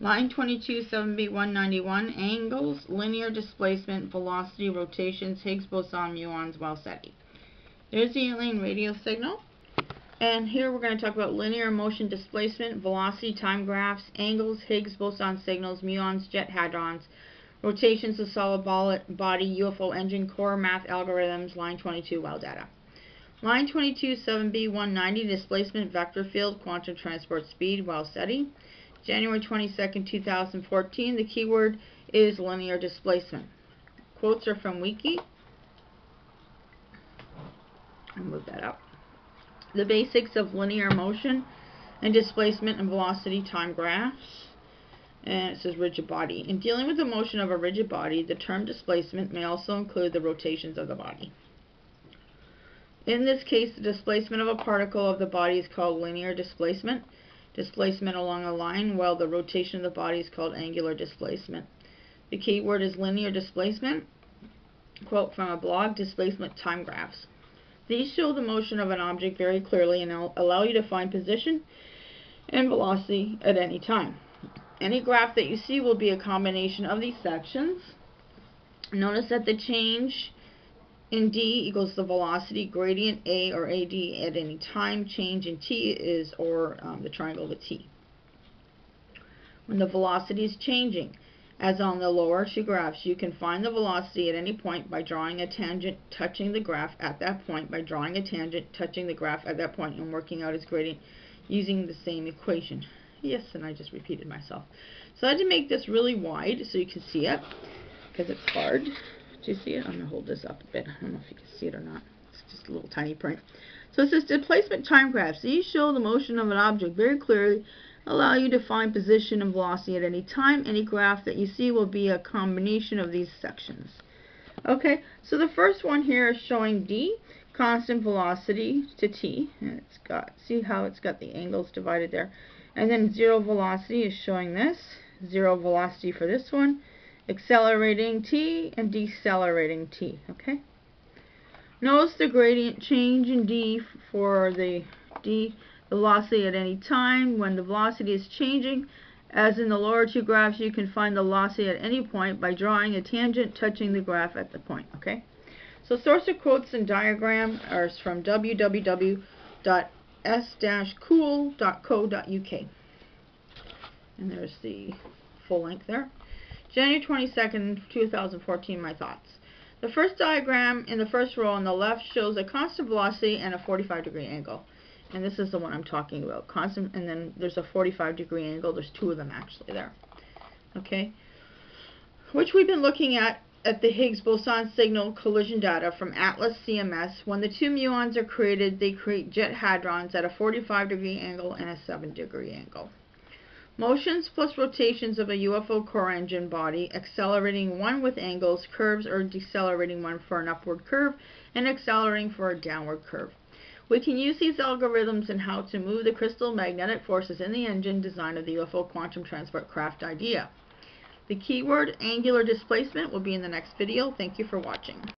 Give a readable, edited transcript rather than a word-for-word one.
Line 22, 7B191, angles, linear displacement, velocity, rotations, Higgs boson, muons, Wow Seti. There's the alien radio signal. And here we're going to talk about linear motion displacement, velocity, time graphs, angles, Higgs boson signals, muons, jet hadrons, rotations of solid body, UFO engine, core math algorithms, line 22, well data. Line 22, 7B190, displacement, vector field, quantum transport speed, Wow Seti. January 22nd, 2014. The keyword is linear displacement. Quotes are from wiki. I'll move that up. The basics of linear motion and displacement and velocity time graphs. And it says rigid body. In dealing with the motion of a rigid body, the term displacement may also include the rotations of the body. In this case, the displacement of a particle of the body is called linear displacement. Displacement along a line, while the rotation of the body is called angular displacement. The key word is linear displacement. Quote from a blog, displacement time graphs. These show the motion of an object very clearly and allow you to find position and velocity at any time. Any graph that you see will be a combination of these sections. Notice that the change in d equals the velocity gradient a or ad at any time. Change in t is the triangle with t. When the velocity is changing, as on the lower two graphs, you can find the velocity at any point by drawing a tangent touching the graph at that point, by drawing a tangent touching the graph at that point, and working out its gradient using the same equation. Yes, and I just repeated myself. So I had to make this really wide so you can see it, because it's hard. Do you see it? I'm going to hold this up a bit. I don't know if you can see it or not. It's just a little tiny print. So it says displacement time graphs. These show the motion of an object very clearly, allow you to find position and velocity at any time. Any graph that you see will be a combination of these sections. Okay, so the first one here is showing d, constant velocity to t. And it's got, see how it's got the angles divided there. And then zero velocity is showing this. Zero velocity for this one. Accelerating t and decelerating t. Okay. Notice the gradient change in d for the d velocity at any time. When the velocity is changing, as in the lower two graphs, you can find the velocity at any point by drawing a tangent touching the graph at the point. Okay. So source of quotes and diagram are from www.s-cool.co.uk. And there's the full link there. January 22nd, 2014, my thoughts. The first diagram in the first row on the left shows a constant velocity and a 45-degree angle. And this is the one I'm talking about. Constant, and then there's a 45-degree angle. There's two of them actually there. Okay? Which we've been looking at the Higgs boson signal collision data from Atlas CMS. When the two muons are created, they create jet hadrons at a 45-degree angle and a 7-degree angle. Motions plus rotations of a UFO core engine body, accelerating one with angles, curves, or decelerating one for an upward curve, and accelerating for a downward curve. We can use these algorithms in how to move the crystal magnetic forces in the engine design of the UFO quantum transport craft idea. The keyword angular displacement will be in the next video. Thank you for watching.